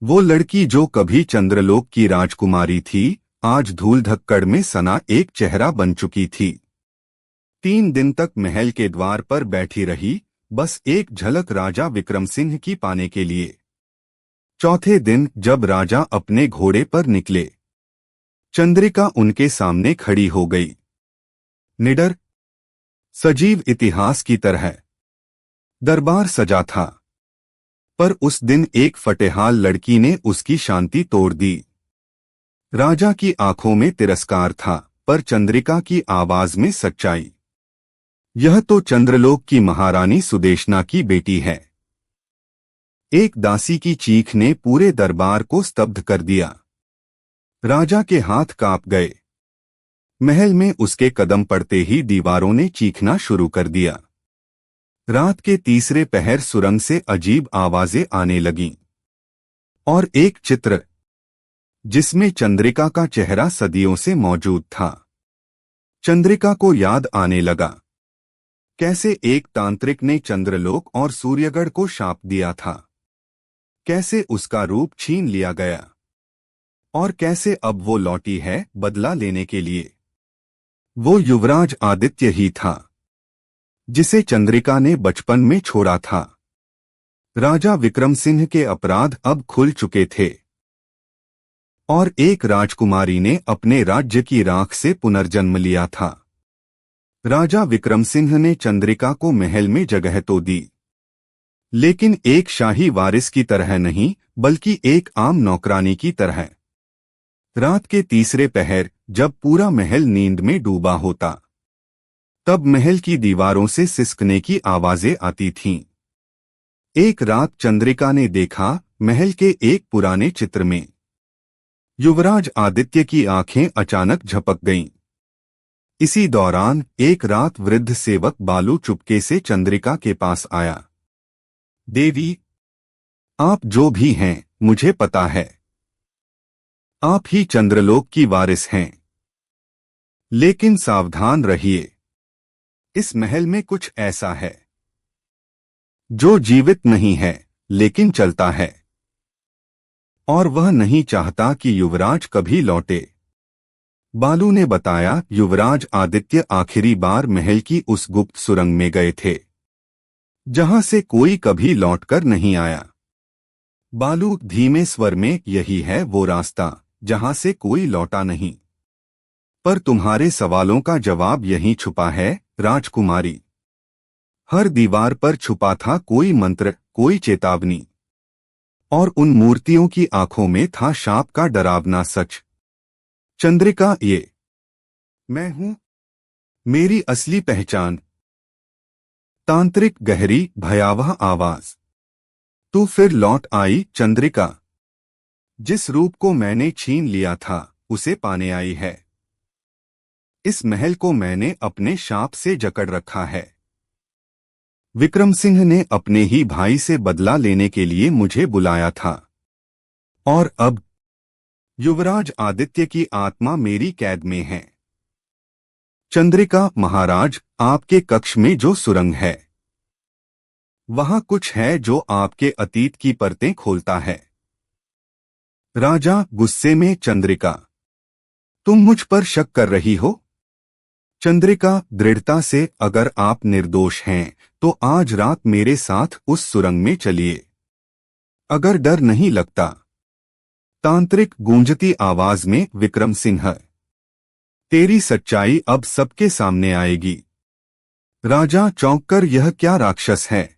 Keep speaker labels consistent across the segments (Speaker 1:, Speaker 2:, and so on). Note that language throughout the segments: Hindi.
Speaker 1: वो लड़की जो कभी चंद्रलोक की राजकुमारी थी, आज धूल धक्कड़ में सना एक चेहरा बन चुकी थी। 3 दिन तक महल के द्वार पर बैठी रही, बस एक झलक राजा विक्रम सिंह की पाने के लिए। चौथे दिन जब राजा अपने घोड़े पर निकले, चंद्रिका उनके सामने खड़ी हो गई, निडर, सजीव इतिहास की तरह। दरबार सजा था, पर उस दिन एक फटेहाल लड़की ने उसकी शांति तोड़ दी। राजा की आंखों में तिरस्कार था, पर चंद्रिका की आवाज में सच्चाई। यह तो चंद्रलोक की महारानी सुदेशना की बेटी है। एक दासी की चीख ने पूरे दरबार को स्तब्ध कर दिया। राजा के हाथ कांप गए। महल में उसके कदम पड़ते ही दीवारों ने चीखना शुरू कर दिया। रात के तीसरे पहर सुरंग से अजीब आवाजें आने लगीं, और एक चित्र जिसमें चंद्रिका का चेहरा सदियों से मौजूद था। चंद्रिका को याद आने लगा, कैसे एक तांत्रिक ने चंद्रलोक और सूर्यगढ़ को शाप दिया था, कैसे उसका रूप छीन लिया गया, और कैसे अब वो लौटी है बदला लेने के लिए। वो युवराज आदित्य ही था, जिसे चंद्रिका ने बचपन में छोड़ा था। राजा विक्रम सिंह के अपराध अब खुल चुके थे, और एक राजकुमारी ने अपने राज्य की राख से पुनर्जन्म लिया था। राजा विक्रम सिंह ने चंद्रिका को महल में जगह तो दी, लेकिन एक शाही वारिस की तरह नहीं, बल्कि एक आम नौकरानी की तरह। रात के तीसरे पहर जब पूरा महल नींद में डूबा होता, तब महल की दीवारों से सिसकने की आवाजें आती थीं। एक रात चंद्रिका ने देखा, महल के एक पुराने चित्र में युवराज आदित्य की आंखें अचानक झपक गईं। इसी दौरान एक रात वृद्ध सेवक बालू चुपके से चंद्रिका के पास आया। देवी, आप जो भी हैं, मुझे पता है। आप ही चंद्रलोक की वारिस हैं। लेकिन सावधान रहिए, इस महल में कुछ ऐसा है जो जीवित नहीं है, लेकिन चलता है, और वह नहीं चाहता कि युवराज कभी लौटे। बालू ने बताया, युवराज आदित्य आखिरी बार महल की उस गुप्त सुरंग में गए थे, जहां से कोई कभी लौटकर नहीं आया। बालू धीमे स्वर में, यही है वो रास्ता जहां से कोई लौटा नहीं। पर तुम्हारे सवालों का जवाब यहीं छुपा है, राजकुमारी। हर दीवार पर छुपा था कोई मंत्र, कोई चेतावनी, और उन मूर्तियों की आंखों में था शाप का डरावना सच। चंद्रिका, ये मैं हूं, मेरी असली पहचान। तांत्रिक गहरी भयावह आवाज। तू फिर लौट आई चंद्रिका। जिस रूप को मैंने छीन लिया था, उसे पाने आई है। इस महल को मैंने अपने शाप से जकड़ रखा है। विक्रम सिंह ने अपने ही भाई से बदला लेने के लिए मुझे बुलाया था, और अब युवराज आदित्य की आत्मा मेरी कैद में है। चंद्रिका, महाराज, आपके कक्ष में जो सुरंग है, वहां कुछ है जो आपके अतीत की परतें खोलता है। राजा गुस्से में, चंद्रिका, तुम मुझ पर शक कर रही हो? चंद्रिका दृढ़ता से, अगर आप निर्दोष हैं तो आज रात मेरे साथ उस सुरंग में चलिए। अगर डर नहीं लगता। तांत्रिक गूंजती आवाज में, विक्रम सिंह, तेरी सच्चाई अब सबके सामने आएगी। राजा चौंककर, यह क्या राक्षस है?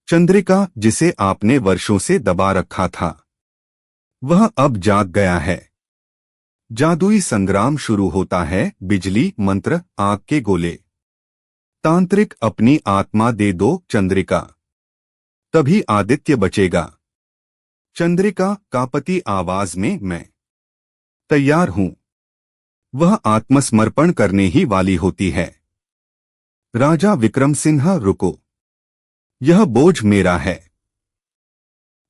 Speaker 1: चंद्रिका, जिसे आपने वर्षों से दबा रखा था, वह अब जाग गया है। जादुई संग्राम शुरू होता है, बिजली, मंत्र, आग के गोले। तांत्रिक, अपनी आत्मा दे दो चंद्रिका, तभी आदित्य बचेगा। चंद्रिका कांपती आवाज में, मैं तैयार हूं। वह आत्मसमर्पण करने ही वाली होती है। राजा विक्रम सिंह, रुको, यह बोझ मेरा है।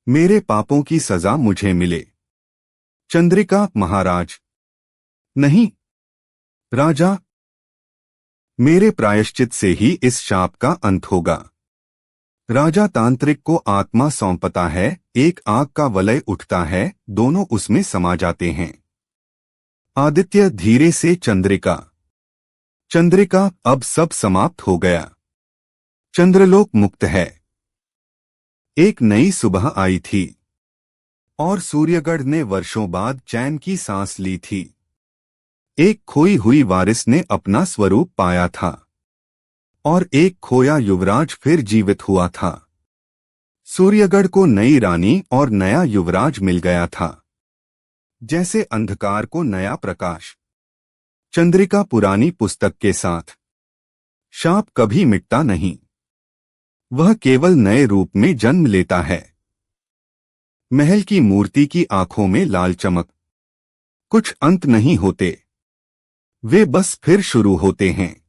Speaker 1: मेरे पापों की सजा मुझे मिले। चंद्रिका, महाराज, नहीं। राजा, मेरे प्रायश्चित से ही इस शाप का अंत होगा। राजा तांत्रिक को आत्मा सौंपता है, एक आग का वलय उठता है, दोनों उसमें समा जाते हैं। आदित्य धीरे से चंद्रिका। चंद्रिका, अब सब समाप्त हो गया। चंद्रलोक मुक्त है। एक नई सुबह आई थी और सूर्यगढ़ ने वर्षों बाद चैन की सांस ली थी। एक खोई हुई वारिस ने अपना स्वरूप पाया था और एक खोया युवराज फिर जीवित हुआ था। सूर्यगढ़ को नई रानी और नया युवराज मिल गया था, जैसे अंधकार को नया प्रकाश। चंद्रिका पुरानी पुस्तक के साथ। शाप कभी मिटता नहीं, वह केवल नए रूप में जन्म लेता है। महल की मूर्ति की आंखों में लाल चमक। कुछ अंत नहीं होते, वे बस फिर शुरू होते हैं।